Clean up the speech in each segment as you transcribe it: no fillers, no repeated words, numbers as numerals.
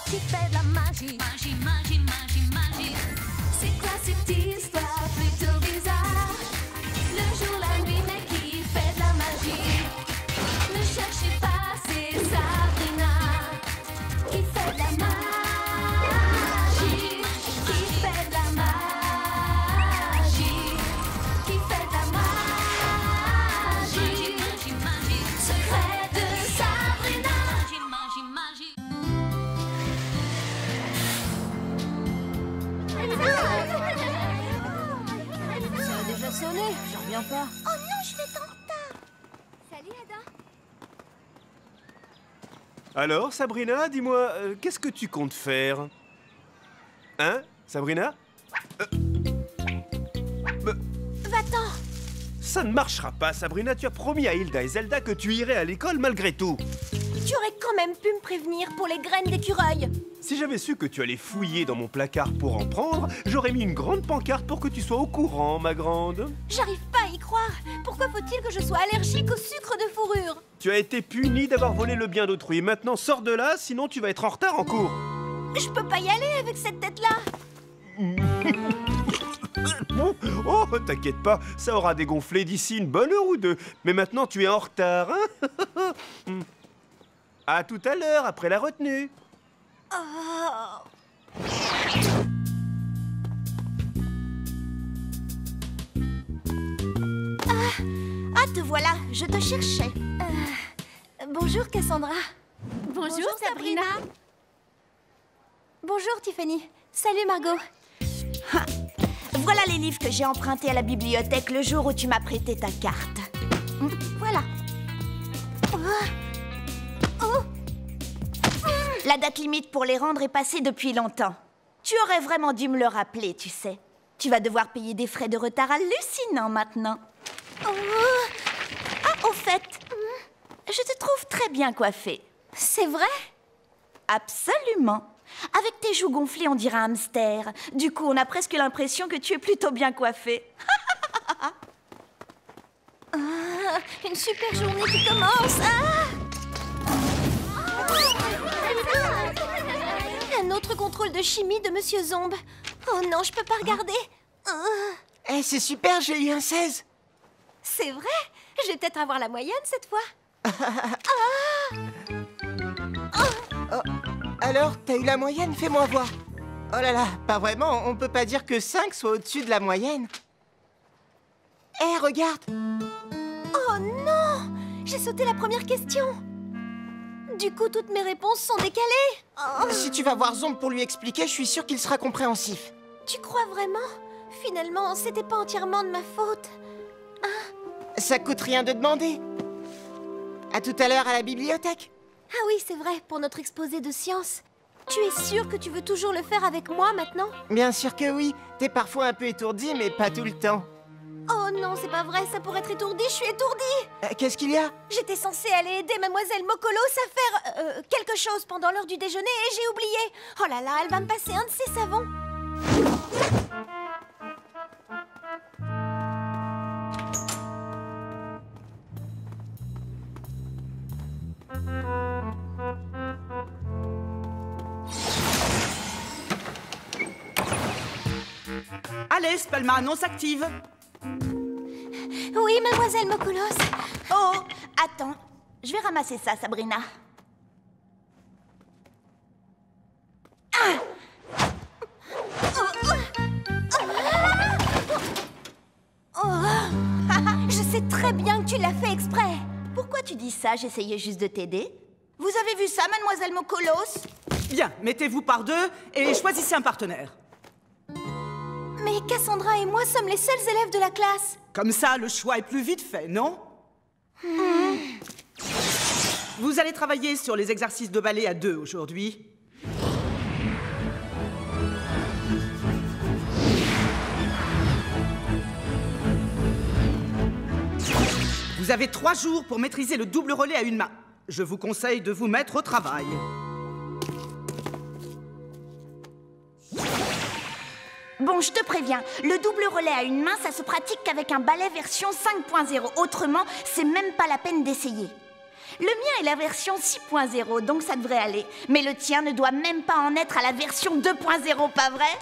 qui fait de la magie. Magie, magie, magie, magie. C'est quoi cette histoire plutôt bizarre? Le jour, la nuit, mais qui fait de la magie? Ne cherchez pas, c'est Sabrina qui fait de la magie. Qui fait de la magie. Qui fait de la magie. Magie, magie. Secret de Sabrina. Magie, magie, magie. Ça a déjà sonné, j'en reviens pas. Oh non, je vais être en retard. Salut Ada. Alors, Sabrina, dis-moi, qu'est-ce que tu comptes faire? Hein, Sabrina? Va-t'en. Ça ne marchera pas, Sabrina. Tu as promis à Hilda et Zelda que tu irais à l'école malgré tout. Tu aurais quand même pu me prévenir pour les graines d'écureuil. Si j'avais su que tu allais fouiller dans mon placard pour en prendre, j'aurais mis une grande pancarte pour que tu sois au courant, ma grande. J'arrive pas à y croire. Pourquoi faut-il que je sois allergique au sucre de fourrure? Tu as été puni d'avoir volé le bien d'autrui. Maintenant, sors de là, sinon tu vas être en retard en cours. Je peux pas y aller avec cette tête-là. Oh, t'inquiète pas, ça aura dégonflé d'ici une bonne heure ou deux. Mais maintenant, tu es en retard, hein? À tout à l'heure, après la retenue. Oh. Ah, te voilà, je te cherchais. Bonjour Cassandra. Bonjour Sabrina. Bonjour Tiffany. Salut Margot. Ah, voilà les livres que j'ai empruntés à la bibliothèque le jour où tu m'as prêté ta carte. Voilà. La date limite pour les rendre est passée depuis longtemps. Tu aurais vraiment dû me le rappeler, tu sais. Tu vas devoir payer des frais de retard hallucinants maintenant. Ah, au fait, je te trouve très bien coiffée. C'est vrai? Absolument. Avec tes joues gonflées, on dirait un hamster. Du coup, on a presque l'impression que tu es plutôt bien coiffée. Une super journée qui commence. Un autre contrôle de chimie de Monsieur Zombe. Oh non, je peux pas regarder. Eh, c'est super, j'ai eu un 16. C'est vrai? Je vais peut-être avoir la moyenne cette fois. Alors, t'as eu la moyenne? Fais-moi voir. Oh là là, pas vraiment, on peut pas dire que 5 soit au-dessus de la moyenne. Eh, regarde. Oh non! J'ai sauté la première question. Du coup, toutes mes réponses sont décalées. Oh. Si tu vas voir Zombe pour lui expliquer, je suis sûr qu'il sera compréhensif. Tu crois vraiment? Finalement, c'était pas entièrement de ma faute. Ça coûte rien de demander. À tout à l'heure à la bibliothèque. Ah oui, c'est vrai, pour notre exposé de sciences. Tu es sûr que tu veux toujours le faire avec moi maintenant? Bien sûr que oui. T'es parfois un peu étourdi, mais pas tout le temps. Oh non, c'est pas vrai, ça pourrait être étourdi, je suis étourdie. Qu'est-ce qu'il y a? J'étais censée aller aider Mademoiselle Mokolos à faire quelque chose pendant l'heure du déjeuner et j'ai oublié. Oh là là, elle va me passer un de ses savons. Allez, Spellman, annonce active. Oui, Mademoiselle Mokolos. Oh, attends, je vais ramasser ça, Sabrina. Je sais très bien que tu l'as fait exprès. Pourquoi tu dis ça? J'essayais juste de t'aider. Vous avez vu ça, Mademoiselle Mokolos? Bien, mettez-vous par deux et choisissez un partenaire. Mais Cassandra et moi sommes les seuls élèves de la classe. Comme ça, le choix est plus vite fait, non? Vous allez travailler sur les exercices de ballet à deux aujourd'hui. Vous avez 3 jours pour maîtriser le double relais à une main. Je vous conseille de vous mettre au travail. Bon, je te préviens, le double relais à une main, ça se pratique qu'avec un balai version 5.0. Autrement, c'est même pas la peine d'essayer. Le mien est la version 6.0, donc ça devrait aller. Mais le tien ne doit même pas en être à la version 2.0, pas vrai?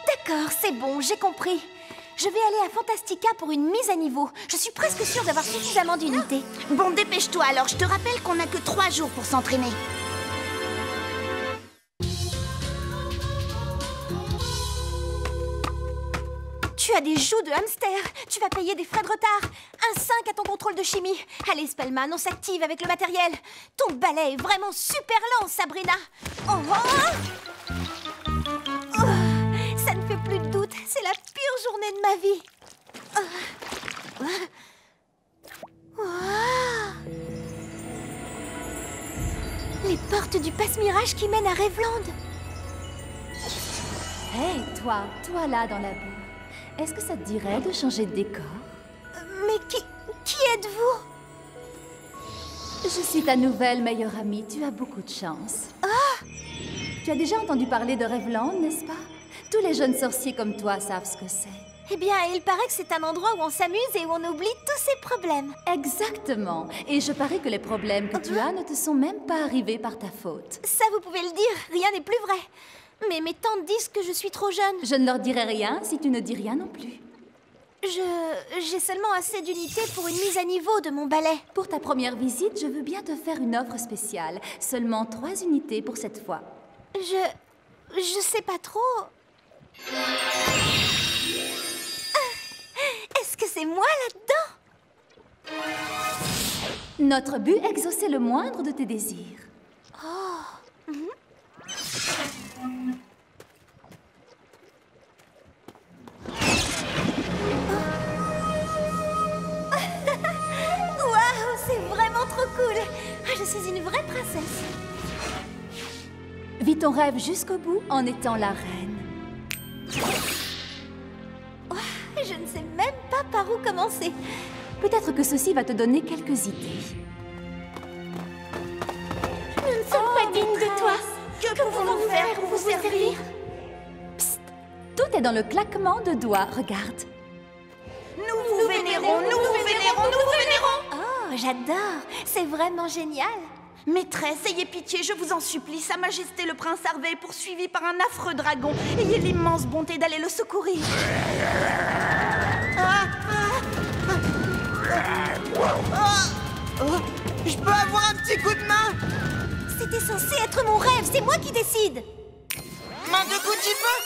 D'accord, c'est bon, j'ai compris. Je vais aller à Fantastica pour une mise à niveau. Je suis presque sûre d'avoir suffisamment d'unités. Bon, dépêche-toi alors, je te rappelle qu'on n'a que 3 jours pour s'entraîner. Tu as des joues de hamster. Tu vas payer des frais de retard. Un 5 à ton contrôle de chimie. Allez, Spellman, on s'active avec le matériel. Ton balai est vraiment super lent, Sabrina. Oh, oh. Oh, ça ne fait plus de doute. C'est la pire journée de ma vie. Les portes du passe-mirage qui mènent à Rêveland. Hé, toi là dans la boue. Est-ce que ça te dirait de changer de décor? Mais qui êtes-vous? Je suis ta nouvelle meilleure amie, tu as beaucoup de chance. Tu as déjà entendu parler de Rêveland, n'est-ce pas? Tous les jeunes sorciers comme toi savent ce que c'est. Eh bien, il paraît que c'est un endroit où on s'amuse et où on oublie tous ses problèmes. Exactement. Et je parie que les problèmes que tu as ne te sont même pas arrivés par ta faute. Ça, vous pouvez le dire, rien n'est plus vrai. Mais mes tantes disent que je suis trop jeune. Je ne leur dirai rien si tu ne dis rien non plus. J'ai seulement assez d'unités pour une mise à niveau de mon balai. Pour ta première visite, je veux bien te faire une offre spéciale. Seulement 3 unités pour cette fois. Je sais pas trop. Est-ce que c'est moi là-dedans? Notre but, exaucer le moindre de tes désirs. Waouh, c'est vraiment trop cool. Je suis une vraie princesse. Vis ton rêve jusqu'au bout en étant la reine. Je ne sais même pas par où commencer. Peut-être que ceci va te donner quelques idées. Nous ne sommes pas dignes de toi. Que pouvons-nous faire pour vous servir? Tout est dans le claquement de doigts, regarde. Nous vous vénérons, nous vous vénérons, nous vous vénérons! Oh, j'adore. C'est vraiment génial. Maîtresse, ayez pitié, je vous en supplie. Sa Majesté le Prince Harvey est poursuivi par un affreux dragon. Ayez l'immense bonté d'aller le secourir. Je peux avoir un petit coup de main? C'était censé être mon rêve. C'est moi qui décide. Main de Gucci peu?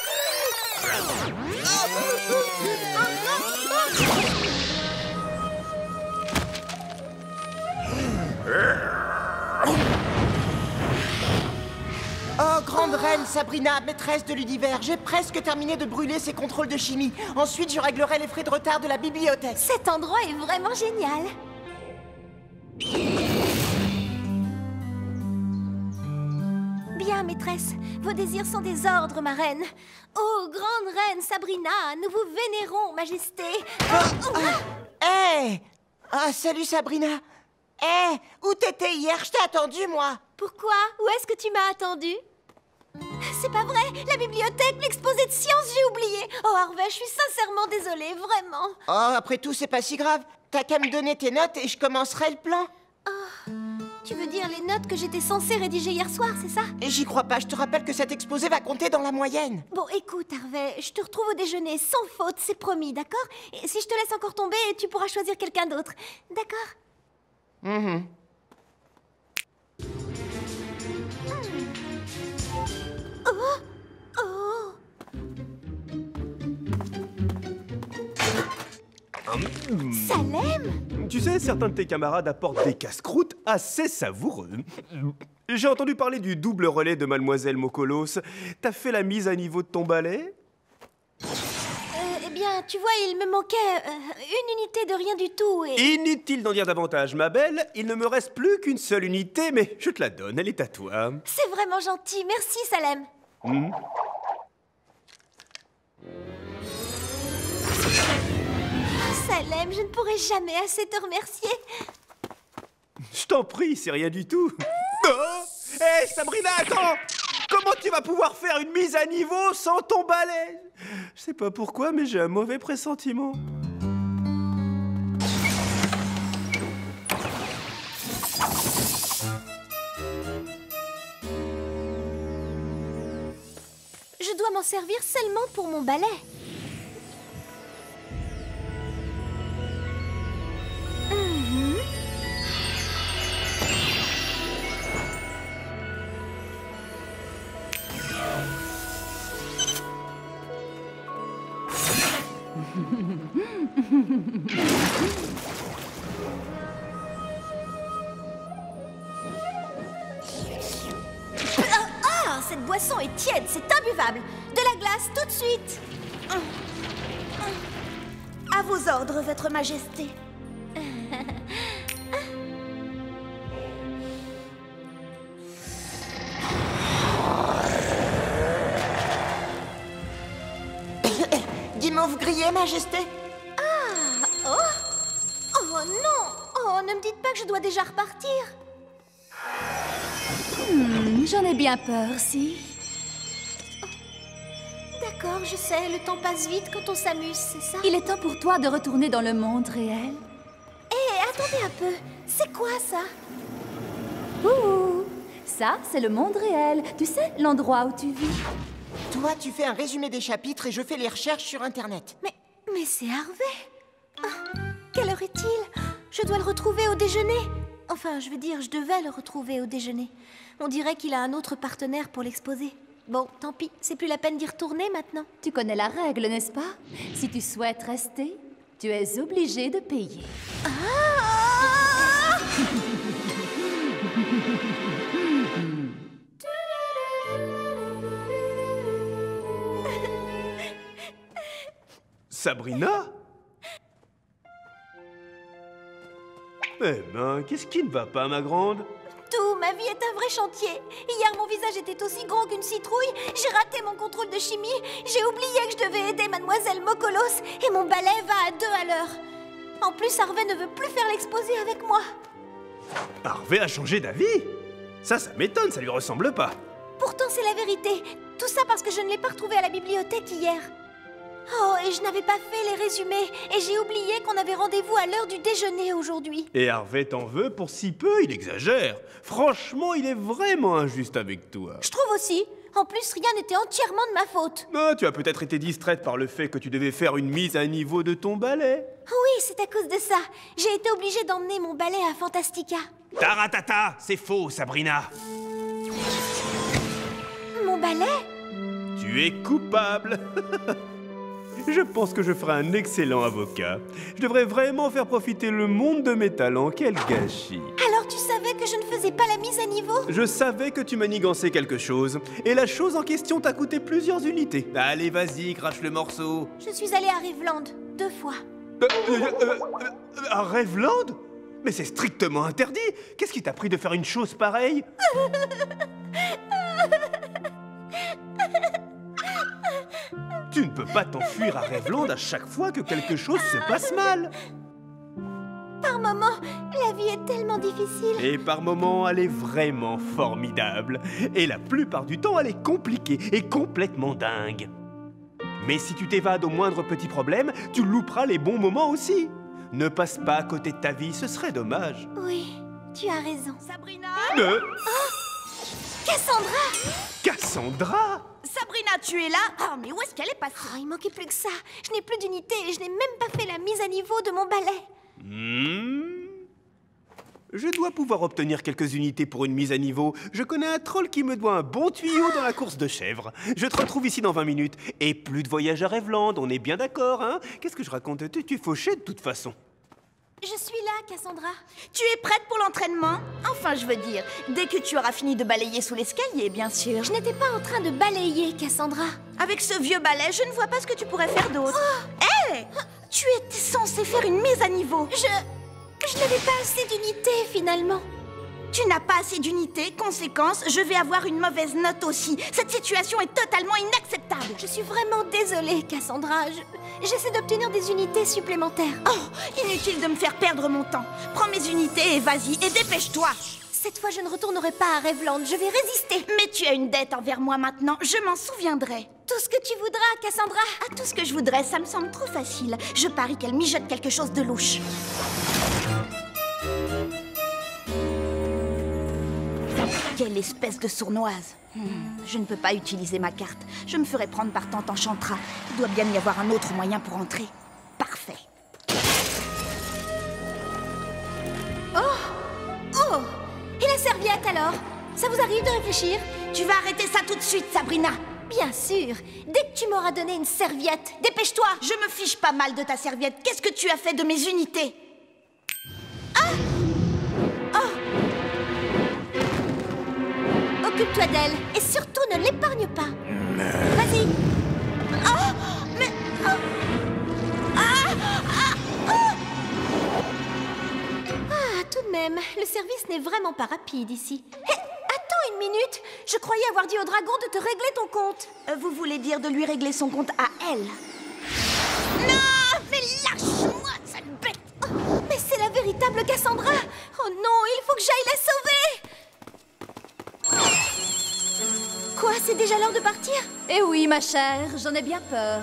Oh, grande reine Sabrina, maîtresse de l'univers, j'ai presque terminé de brûler ces contrôles de chimie. Ensuite, je réglerai les frais de retard de la bibliothèque. Cet endroit est vraiment génial. Bien, maîtresse, vos désirs sont des ordres, ma reine. Oh, grande reine Sabrina, nous vous vénérons, Majesté. Hé! Ah, salut Sabrina. Hé, où t'étais hier? Je t'ai attendu, moi. Pourquoi? Où est-ce que tu m'as attendu? C'est pas vrai, la bibliothèque, l'exposé de sciences, j'ai oublié. Oh, Harvey, je suis sincèrement désolée, vraiment. Oh, après tout, c'est pas si grave. T'as qu'à me donner tes notes et je commencerai le plan. Tu veux dire les notes que j'étais censée rédiger hier soir, c'est ça? Et j'y crois pas, je te rappelle que cet exposé va compter dans la moyenne. Bon, écoute, Harvey, je te retrouve au déjeuner sans faute, c'est promis, d'accord? Et si je te laisse encore tomber, tu pourras choisir quelqu'un d'autre, d'accord? Salem? Tu sais, certains de tes camarades apportent des casse-croûtes assez savoureux. J'ai entendu parler du double relais de Mademoiselle Mokolos. T'as fait la mise à niveau de ton balai? Eh bien, tu vois, il me manquait une unité de rien du tout et... Inutile d'en dire davantage, ma belle. Il ne me reste plus qu'une seule unité, mais je te la donne, elle est à toi. C'est vraiment gentil, merci, Salem. Salem, je ne pourrai jamais assez te remercier. Je t'en prie, c'est rien du tout. Hé, Sabrina, attends! Comment tu vas pouvoir faire une mise à niveau sans ton balai? Je sais pas pourquoi, mais j'ai un mauvais pressentiment. dois m'en servir seulement pour mon balai. Cette boisson est tiède, c'est imbuvable. De la glace, tout de suite. À vos ordres, Votre Majesté. Guimauve grillé, Majesté? Oh non! Oh, ne me dites pas que je dois déjà repartir. J'en ai bien peur, si. D'accord, je sais, le temps passe vite quand on s'amuse, c'est ça? Il est temps pour toi de retourner dans le monde réel. Hé, attendez un peu. C'est quoi ça? Ouh! Ça, c'est le monde réel. Tu sais, l'endroit où tu vis. Toi, tu fais un résumé des chapitres et je fais les recherches sur Internet. Mais c'est Harvey. Ah, quelle heure est-il? Je dois le retrouver au déjeuner. Enfin, je veux dire, je devais le retrouver au déjeuner. On dirait qu'il a un autre partenaire pour l'exposer. Bon, tant pis, c'est plus la peine d'y retourner maintenant. Tu connais la règle, n'est-ce pas? Si tu souhaites rester, tu es obligé de payer. Ah! Sabrina? Eh ben, qu'est-ce qui ne va pas, ma grande? Tout, ma vie est un vrai chantier. Hier, mon visage était aussi gros qu'une citrouille. J'ai raté mon contrôle de chimie. J'ai oublié que je devais aider Mademoiselle Mokolos. Et mon balai va à 2 à l'heure. En plus, Harvey ne veut plus faire l'exposé avec moi. Harvey a changé d'avis? Ça m'étonne, ça lui ressemble pas. Pourtant, c'est la vérité. Tout ça parce que je ne l'ai pas retrouvé à la bibliothèque hier. Oh, et je n'avais pas fait les résumés. Et j'ai oublié qu'on avait rendez-vous à l'heure du déjeuner aujourd'hui. Et Harvey t'en veut pour si peu, il exagère. Franchement, il est vraiment injuste avec toi. Je trouve aussi. En plus, rien n'était entièrement de ma faute. Ah, tu as peut-être été distraite par le fait que tu devais faire une mise à niveau de ton balai. Oui, c'est à cause de ça. J'ai été obligée d'emmener mon balai à Fantastica. Taratata, c'est faux, Sabrina. Mon balai? Tu es coupable. Je pense que je ferai un excellent avocat. Je devrais vraiment faire profiter le monde de mes talents. Quel gâchis. Alors tu savais que je ne faisais pas la mise à niveau? Je savais que tu manigançais quelque chose. Et la chose en question t'a coûté plusieurs unités. Allez, vas-y, crache le morceau. Je suis allée à Rêveland 2 fois. À Rêveland? Mais c'est strictement interdit. Qu'est-ce qui t'a pris de faire une chose pareille? Tu ne peux pas t'enfuir à Rêveland à chaque fois que quelque chose se passe mal. Par moments, la vie est tellement difficile. Et par moments, elle est vraiment formidable. Et la plupart du temps, elle est compliquée et complètement dingue. Mais si tu t'évades au moindre petit problème, tu louperas les bons moments aussi. Ne passe pas à côté de ta vie, ce serait dommage. Oui, tu as raison. Sabrina? Cassandra! Cassandra? Sabrina, tu es là? Oh, mais où est-ce qu'elle est passée? Oh, il manquait plus que ça. Je n'ai plus d'unité et je n'ai même pas fait la mise à niveau de mon balai. Je dois pouvoir obtenir quelques unités pour une mise à niveau. Je connais un troll qui me doit un bon tuyau dans la course de chèvres. Je te retrouve ici dans 20 minutes. Et plus de voyage à Rêveland, on est bien d'accord, hein? Qu'est-ce que je raconte? Tu es fauché de toute façon. Je suis là, Cassandra. Tu es prête pour l'entraînement? Enfin, je veux dire, dès que tu auras fini de balayer sous l'escalier, bien sûr. Je n'étais pas en train de balayer, Cassandra. Avec ce vieux balai, je ne vois pas ce que tu pourrais faire d'autre. Hé! Tu étais censée faire une mise à niveau. Je n'avais pas assez d'unité, finalement. Tu n'as pas assez d'unité, conséquence, je vais avoir une mauvaise note aussi. Cette situation est totalement inacceptable. Je suis vraiment désolée, Cassandra. J'essaie d'obtenir des unités supplémentaires. Oh, inutile de me faire perdre mon temps. Prends mes unités et vas-y, et dépêche-toi. Cette fois, je ne retournerai pas à Rêveland. Je vais résister. Mais tu as une dette envers moi maintenant, je m'en souviendrai. Tout ce que tu voudras, Cassandra. Ah, tout ce que je voudrais, ça me semble trop facile. Je parie qu'elle mijote quelque chose de louche. Quelle espèce de sournoise. Je ne peux pas utiliser ma carte. Je me ferai prendre par Tante Enchantra. Il doit bien y avoir un autre moyen pour entrer. Parfait. Oh! Et la serviette alors? Ça vous arrive de réfléchir? Tu vas arrêter ça tout de suite, Sabrina. Bien sûr. Dès que tu m'auras donné une serviette, dépêche-toi! Je me fiche pas mal de ta serviette. Qu'est-ce que tu as fait de mes unités? Occupe-toi d'elle et surtout ne l'épargne pas. Vas-y. Tout de même, le service n'est vraiment pas rapide ici. Hé, attends une minute. Je croyais avoir dit au dragon de te régler ton compte. Vous voulez dire de lui régler son compte à elle? Non, mais lâche-moi, sale bête. Oh, mais c'est la véritable Cassandra. Oh non, il faut que j'aille la sauver. Quoi, c'est déjà l'heure de partir? Eh oui, ma chère, j'en ai bien peur.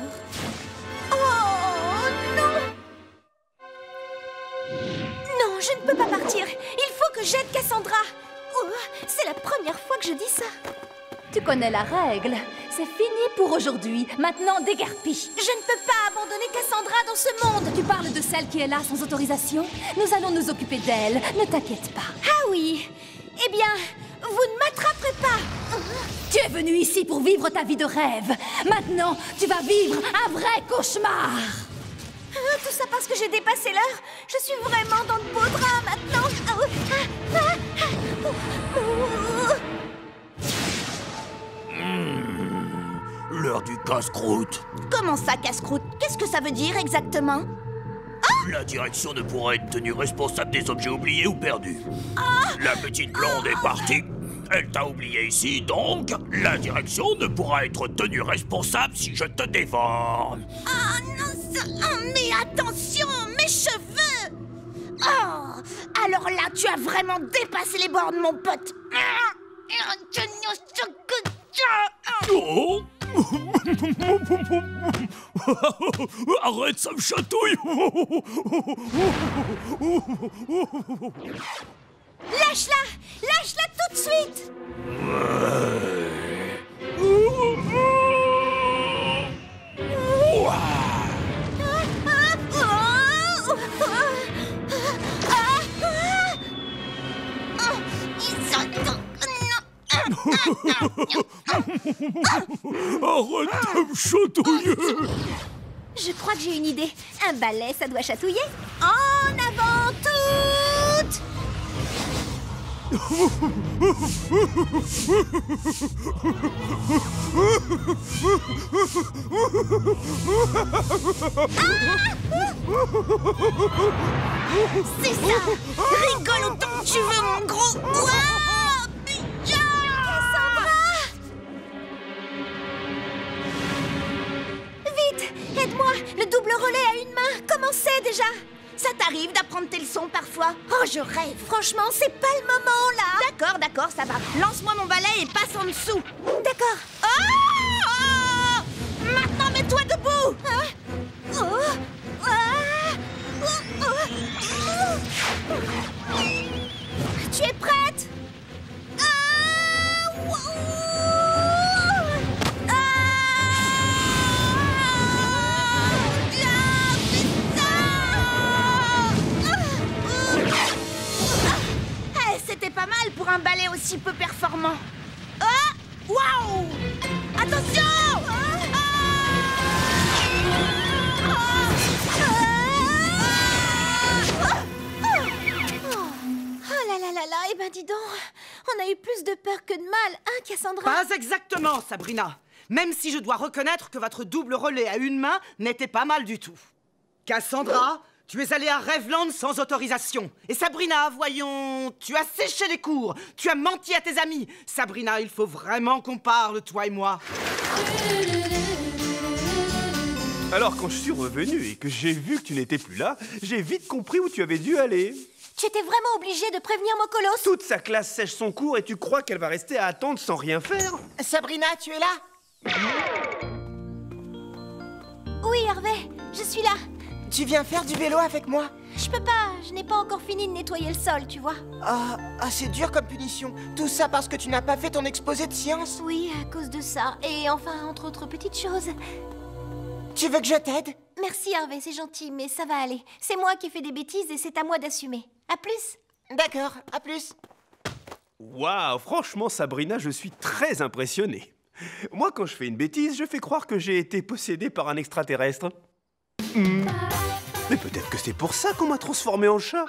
Oh non! Non, je ne peux pas partir. Il faut que j'aide Cassandra. Oh, c'est la première fois que je dis ça. Tu connais la règle. C'est fini pour aujourd'hui. Maintenant, déguerpis. Je ne peux pas abandonner Cassandra dans ce monde. Tu parles de celle qui est là sans autorisation? Nous allons nous occuper d'elle. Ne t'inquiète pas. Ah oui. Eh bien, vous ne m'attraperez pas. Tu es venu ici pour vivre ta vie de rêve. Maintenant, tu vas vivre un vrai cauchemar. Tout ça parce que j'ai dépassé l'heure. Je suis vraiment dans de beaux draps maintenant. L'heure du casse-croûte. Comment ça, casse-croûte? Qu'est-ce que ça veut dire exactement? La direction ne pourra être tenue responsable des objets oubliés ou perdus. La petite blonde est partie. Elle t'a oublié ici, donc la direction ne pourra être tenue responsable si je te dévore. Ah non, ça... mais attention, mes cheveux! Oh, alors là, tu as vraiment dépassé les bornes, mon pote. Oh. Arrête, ça me chatouille. Lâche-la! Lâche-la tout de suite! Arrête de me chatouiller. Je crois que j'ai une idée. Un balai, ça doit chatouiller. En avant toutes! C'est ça! Rigole autant que tu veux, mon gros! Wow! Cassandra! Vite! Aide-moi! Le double relais à une main! Comment c'est déjà? Ça t'arrive d'apprendre tes leçons parfois? Oh, je rêve! Franchement, c'est pas le moment, là! D'accord, d'accord, ça va. Lance-moi mon balai et passe en dessous. D'accord. Oh! Maintenant, mets-toi debout! Tu es prête? C'était pas mal pour un balai aussi peu performant. Ah! Waouh! Attention! Oh là là là là, eh ben dis donc, on a eu plus de peur que de mal, hein Cassandra? Pas exactement, Sabrina. Même si je dois reconnaître que votre double relais à une main n'était pas mal du tout. Cassandra, tu es allée à Rêveland sans autorisation. Et Sabrina, voyons, tu as séché les cours. Tu as menti à tes amis. Sabrina, il faut vraiment qu'on parle, toi et moi. Alors quand je suis revenu et que j'ai vu que tu n'étais plus là, j'ai vite compris où tu avais dû aller. Tu étais vraiment obligé de prévenir Mokolos? Toute sa classe sèche son cours et tu crois qu'elle va rester à attendre sans rien faire? Sabrina, tu es là? Oui, Hervé, je suis là. tu viens faire du vélo avec moi? Je peux pas, je n'ai pas encore fini de nettoyer le sol, tu vois. Ah, c'est dur comme punition. Tout ça parce que tu n'as pas fait ton exposé de science? Oui, à cause de ça. Et enfin, entre autres petites choses. Tu veux que je t'aide? Merci Harvey, c'est gentil, mais ça va aller. C'est moi qui ai fait des bêtises et c'est à moi d'assumer. À plus. D'accord, à plus. Waouh, franchement, Sabrina, je suis très impressionné. Moi, quand je fais une bêtise, je fais croire que j'ai été possédé par un extraterrestre. Mais peut-être que c'est pour ça qu'on m'a transformé en chat.